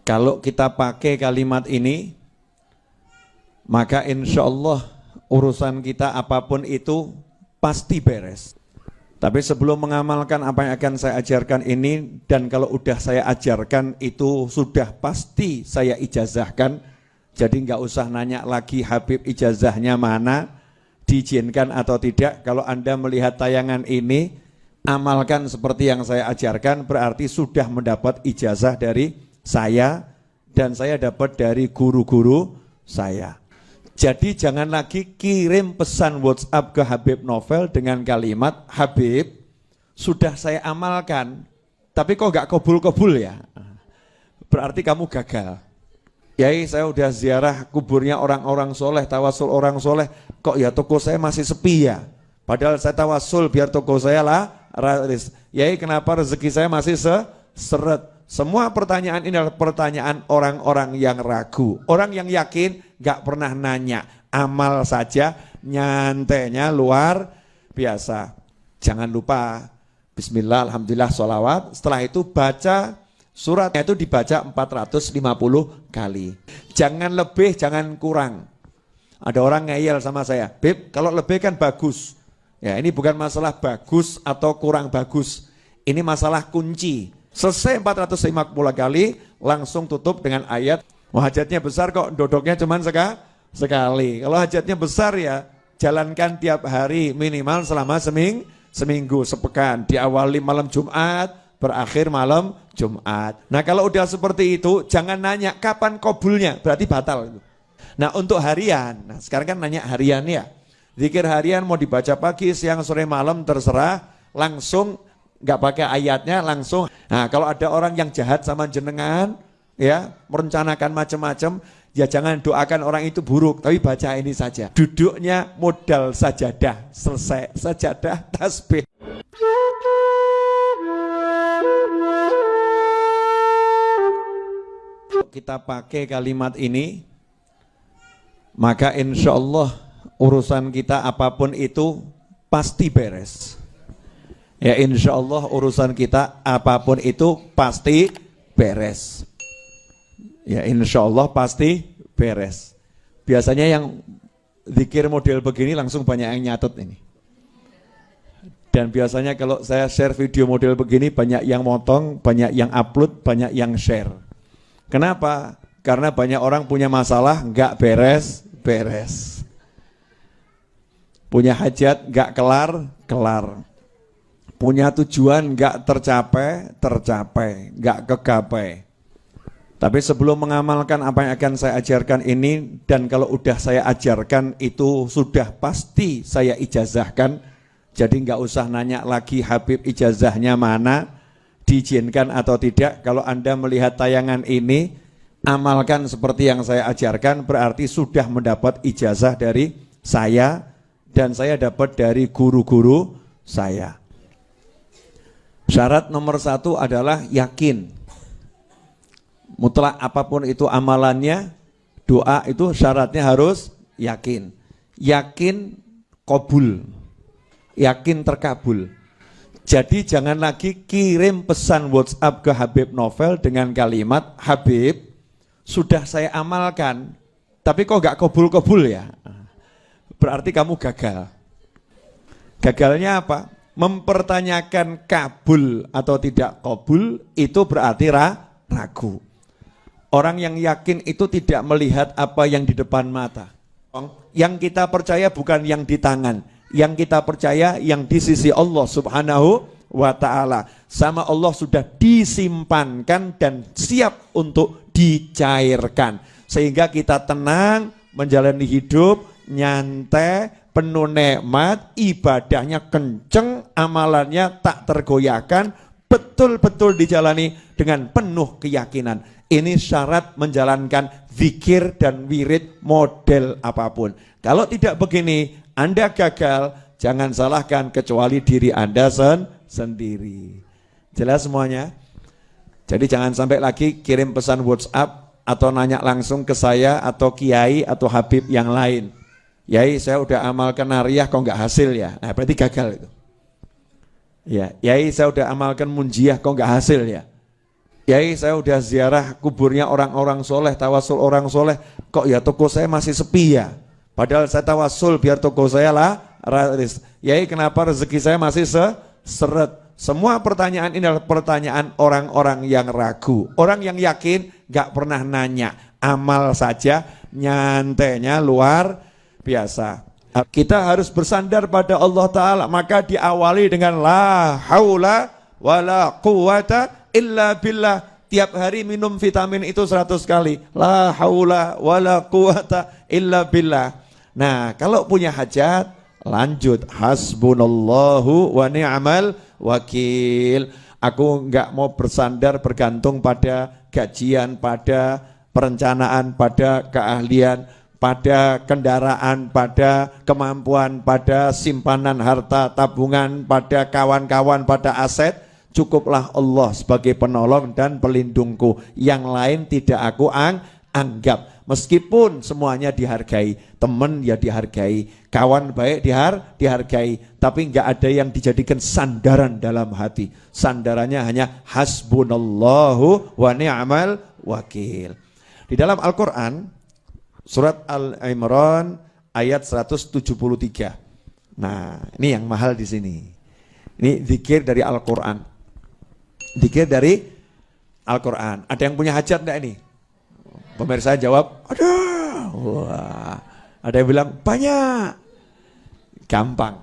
Kalau kita pakai kalimat ini, maka insya Allah urusan kita apapun itu pasti beres. Tapi sebelum mengamalkan apa yang akan saya ajarkan ini, dan kalau udah saya ajarkan itu sudah pasti saya ijazahkan, jadi nggak usah nanya lagi Habib ijazahnya mana, diizinkan atau tidak. Kalau Anda melihat tayangan ini, amalkan seperti yang saya ajarkan, berarti sudah mendapat ijazah dari saya, dan saya dapat dari guru-guru saya. Jadi jangan lagi kirim pesan WhatsApp ke Habib Novel dengan kalimat, Habib, sudah saya amalkan, tapi kok gak kabul-kabul ya? Berarti kamu gagal. Yai, saya udah ziarah kuburnya orang-orang soleh, tawasul orang soleh, kok ya toko saya masih sepi ya? Padahal saya tawasul biar toko saya lah raris. Yai, kenapa rezeki saya masih seret? Semua pertanyaan ini adalah pertanyaan orang-orang yang ragu. Orang yang yakin gak pernah nanya, amal saja, nyantainya luar biasa. Jangan lupa bismillah, alhamdulillah, sholawat. Setelah itu baca suratnya, itu dibaca 450 kali. Jangan lebih, jangan kurang. Ada orang ngeyel sama saya, Bib, kalau lebih kan bagus. Ya, ini bukan masalah bagus atau kurang bagus. Ini masalah kunci. Selesai 450 kali, langsung tutup dengan ayat, wah hajatnya besar kok, dodoknya cuma sekali. Kalau hajatnya besar ya, jalankan tiap hari minimal selama seminggu, sepekan. Diawali malam Jumat, berakhir malam Jumat. Nah kalau udah seperti itu, jangan nanya kapan kabulnya, berarti batal. Nah untuk harian, nah sekarang kan nanya harian ya. Zikir harian mau dibaca pagi, siang, sore, malam, terserah, langsung nggak pakai ayatnya langsung. Nah kalau ada orang yang jahat sama jenengan, ya merencanakan macam-macam, ya jangan doakan orang itu buruk, tapi baca ini saja. Duduknya modal sajadah, selesai sajadah tasbih. Kita pakai kalimat ini, maka insya Allah urusan kita apapun itu pasti beres. Ya insya Allah urusan kita apapun itu pasti beres. Ya insya Allah pasti beres. Biasanya yang zikir model begini langsung banyak yang nyatet ini. Dan biasanya kalau saya share video model begini banyak yang motong, banyak yang upload, banyak yang share. Kenapa? Karena banyak orang punya masalah nggak beres. Punya hajat nggak kelar. Punya tujuan nggak tercapai, nggak kegapai. Tapi sebelum mengamalkan apa yang akan saya ajarkan ini, dan kalau udah saya ajarkan itu sudah pasti saya ijazahkan, jadi nggak usah nanya lagi Habib ijazahnya mana, diizinkan atau tidak. Kalau Anda melihat tayangan ini, amalkan seperti yang saya ajarkan, berarti sudah mendapat ijazah dari saya, dan saya dapat dari guru-guru saya. Syarat nomor 1 adalah yakin. Mutlak apapun itu amalannya, doa itu syaratnya harus yakin. Yakin kabul, yakin terkabul. Jadi jangan lagi kirim pesan WhatsApp ke Habib Novel dengan kalimat, Habib, sudah saya amalkan, tapi kok gak kabul-kabul ya? Berarti kamu gagal. Gagalnya apa? Mempertanyakan kabul atau tidak kabul itu berarti ragu. Orang yang yakin itu tidak melihat apa yang di depan mata. Yang kita percaya bukan yang di tangan, yang kita percaya yang di sisi Allah Subhanahu wa ta'ala. Sama Allah sudah disimpankan dan siap untuk dicairkan, sehingga kita tenang menjalani hidup, nyantai, penuh nikmat, ibadahnya kenceng, amalannya tak tergoyahkan, betul-betul dijalani dengan penuh keyakinan. Ini syarat menjalankan zikir dan wirid model apapun. Kalau tidak begini, Anda gagal, jangan salahkan kecuali diri Anda sendiri. Jelas semuanya? Jadi jangan sampai lagi kirim pesan WhatsApp atau nanya langsung ke saya atau kiai atau habib yang lain. Yai, saya udah amalkan nariyah kok nggak hasil ya. Nah berarti gagal itu. Ya, Yai, saya udah amalkan munjiah kok nggak hasil ya. Yai, saya udah ziarah kuburnya orang-orang soleh, tawasul orang soleh, kok ya toko saya masih sepi ya? Padahal saya tawasul biar toko saya lah laris. Yai, kenapa rezeki saya masih seret? Semua pertanyaan ini adalah pertanyaan orang-orang yang ragu. Orang yang yakin gak pernah nanya, amal saja nyantainya luar biasa. Kita harus bersandar pada Allah Ta'ala, maka diawali dengan la haula wala quwata illa billah. Tiap hari minum vitamin itu 100 kali. La haula wala quwata illa billah. Nah, kalau punya hajat, lanjut hasbunallahu wa ni'mal wakil. Aku enggak mau bersandar bergantung pada gajian, pada perencanaan, pada keahlian, pada kendaraan, pada kemampuan, pada simpanan harta, tabungan, pada kawan-kawan, pada aset. Cukuplah Allah sebagai penolong dan pelindungku. Yang lain tidak aku anggap. Meskipun semuanya dihargai, teman ya dihargai, kawan baik dihargai, tapi enggak ada yang dijadikan sandaran dalam hati. Sandarannya hanya hasbunallahu wa ni'mal wakil. Di dalam Al-Quran, surat Al-Imran ayat 173. Nah, ini yang mahal di sini. Ini zikir dari Al-Quran. Zikir dari Al-Quran. Ada yang punya hajat enggak ini? Pemirsa jawab, ada. Wah. Ada yang bilang, banyak. Gampang.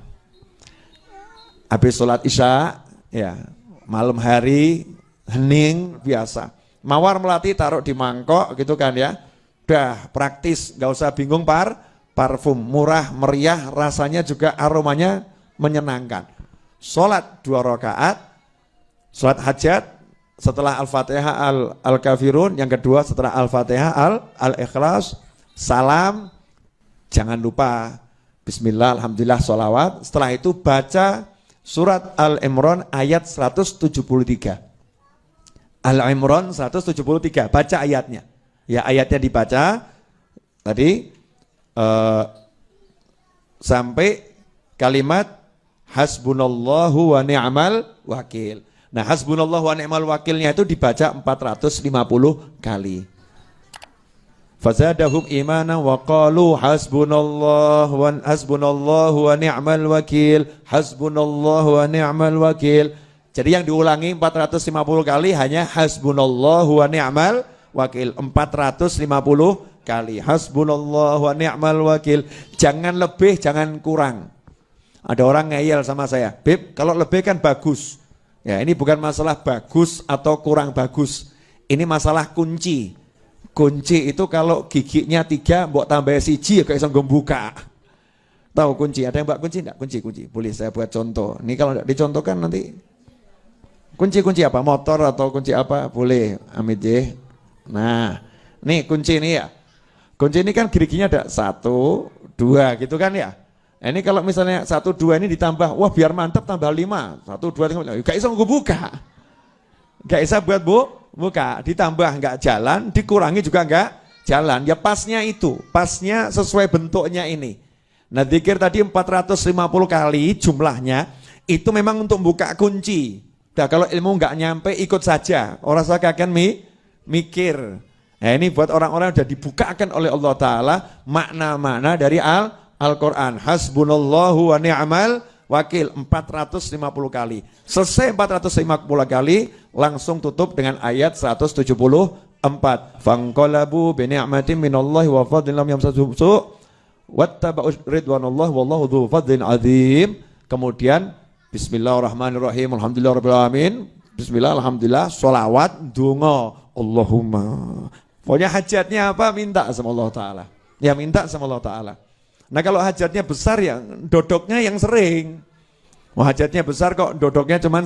Habis sholat isya, ya, malam hari, hening, biasa. Mawar melati taruh di mangkok gitu kan ya. Udah praktis, gak usah bingung parfum. Murah, meriah, rasanya juga aromanya menyenangkan. Sholat 2 rakaat, sholat hajat, setelah Al-Fatihah Al-Kafirun, yang kedua setelah Al-Fatihah Al-Ikhlas, salam, jangan lupa Bismillah, Alhamdulillah, sholawat. Setelah itu baca surat Al-Imran ayat 173. Al-Imran 173, baca ayatnya. Ya, ayatnya dibaca tadi sampai kalimat hasbunallahu wa ni'mal wakil. Nah, hasbunallahu wa ni'mal wakilnya itu dibaca 450 kali. Fazadahum imanan wa qalu hasbunallahu wa ni'mal wakil, hasbunallahu wa ni'mal wakil. Jadi yang diulangi 450 kali hanya hasbunallahu wa ni'mal wakil. 450 kali hasbunallahu wa ni'mal wakil. Jangan lebih, jangan kurang. Ada orang ngeyel sama saya, Bib, kalau lebih kan bagus. Ya, ini bukan masalah bagus atau kurang bagus. Ini masalah kunci. Kunci itu kalau giginya 3, mbok tambah siji ya kayak iso buka. Tahu kunci? Ada yang mbak kunci enggak? Kunci. Boleh saya buat contoh. Ini kalau enggak dicontohkan nanti. Kunci apa? Motor atau kunci apa? Boleh. Amit ya. Nah, nih kunci ini ya. Kunci ini kan geriginya ada 1, 2 gitu kan ya. Ini kalau misalnya 1, 2 ini ditambah, wah biar mantap tambah 5, 1, 2, 3, gak bisa gue buka. Gak bisa buat buka, ditambah gak jalan, dikurangi juga gak jalan. Ya pasnya itu, pasnya sesuai bentuknya ini. Nah zikir tadi 450 kali jumlahnya, itu memang untuk buka kunci. Nah kalau ilmu gak nyampe ikut saja, orang saya akan mikir. Nah ini buat orang-orang yang sudah dibukakan oleh Allah Ta'ala, makna-makna dari Al-Quran, hasbunallahu wa ni'mal wakil 450 kali. Selesai 450 kali, langsung tutup dengan ayat 174. Fanqalabu bi ni'matin minallahi wa fadlin lam yamsasuhum su' wattaba'u ridwanallah wallahu dzu fadlin azim. Kemudian bismillahirrahmanirrahim, alhamdulillahirabbil alamin. Bismillah, alhamdulillah, sholawat, donga, Allahumma. Pokoknya hajatnya apa minta sama Allah Ta'ala. Ya minta sama Allah Ta'ala. Nah kalau hajatnya besar ya dodoknya yang sering. Wah hajatnya besar kok dodoknya cuma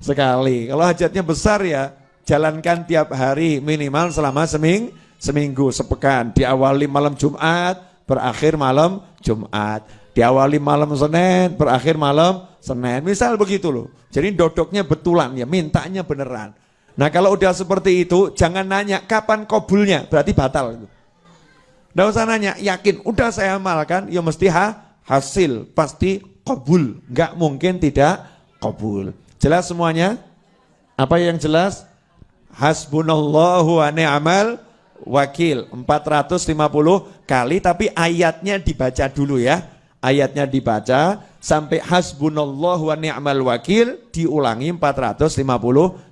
sekali. Kalau hajatnya besar ya jalankan tiap hari minimal selama seminggu, sepekan. Diawali malam Jumat, berakhir malam Jumat. Diawali malam Senin, berakhir malam Senin. Misal begitu loh. Jadi dodoknya betulan ya, mintanya beneran. Nah kalau udah seperti itu jangan nanya kapan kabulnya, berarti batal itu. Nggak usah nanya, yakin, udah saya amalkan, ya mesti hasil, pasti kabul. Nggak mungkin tidak kabul. Jelas semuanya? Apa yang jelas? Hasbunallahu wa ni'mal wakil 450 kali, tapi ayatnya dibaca dulu ya. Ayatnya dibaca sampai hasbunallahu wa ni'mal wakil diulangi 450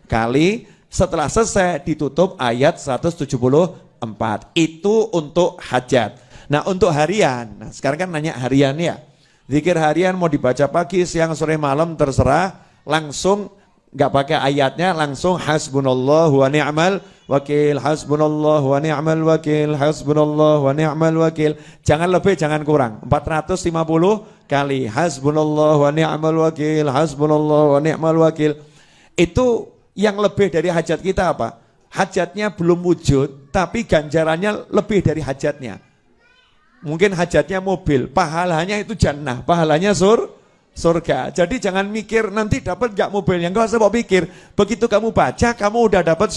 kali. Setelah selesai ditutup ayat 174. Itu untuk hajat. Nah, untuk harian. Nah, sekarang kan nanya harian ya. Zikir harian mau dibaca pagi, siang, sore, malam terserah. Langsung nggak pakai ayatnya, langsung hasbunallahu wa ni'mal wakil, hasbunallahu wa ni'mal wakil, hasbunallahu wa ni'mal wakil. Jangan lebih, jangan kurang. 450 kali hasbunallahu wa ni'mal wakil, hasbunallahu wa ni'mal wakil. Itu yang lebih dari hajat kita apa? Hajatnya belum wujud, tapi ganjarannya lebih dari hajatnya. Mungkin hajatnya mobil, pahalanya itu jannah, pahalanya surga. Jadi jangan mikir nanti dapat gak mobilnya, enggak usah pikir. Begitu kamu baca, kamu udah dapat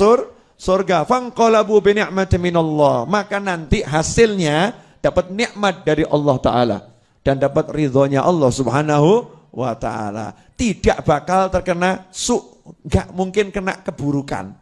surga. Fanqalabu bi ni'matin minallah. Maka nanti hasilnya dapat nikmat dari Allah Ta'ala. Dan dapat ridhonya Allah Subhanahu wa Ta'ala. Tidak bakal terkena gak mungkin kena keburukan.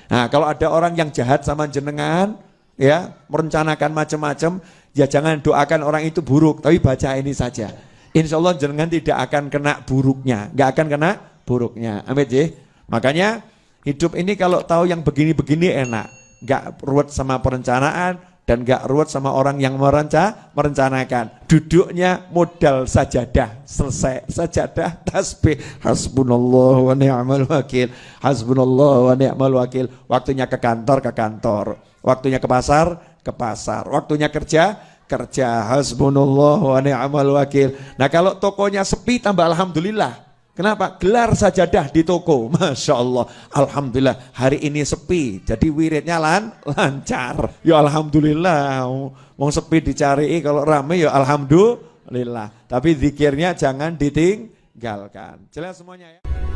Nah, kalau ada orang yang jahat sama jenengan, ya, merencanakan macam-macam, ya jangan doakan orang itu buruk, tapi baca ini saja. Insya Allah jenengan tidak akan kena buruknya, nggak akan kena buruknya. Amin ya. Makanya hidup ini kalau tahu yang begini-begini enak, nggak ruwet sama perencanaan dan nggak ruwet sama orang yang merencanakan. Duduknya modal sajadah, selesai sajadah, tasbih, hasbunallahu wa ni'mal wakil, hasbunallahu wa ni'mal wakil. Waktunya ke kantor, waktunya ke pasar, waktunya kerja, hasbunallahu wa ni'mal wakil. Nah, kalau tokonya sepi tambah alhamdulillah. Kenapa? Gelar sajadah di toko. Masya Allah, alhamdulillah hari ini sepi, jadi wiridnya lancar. Ya alhamdulillah. Mau sepi dicari, kalau rame ya alhamdulillah. Tapi zikirnya jangan ditinggalkan. Jelas semuanya ya.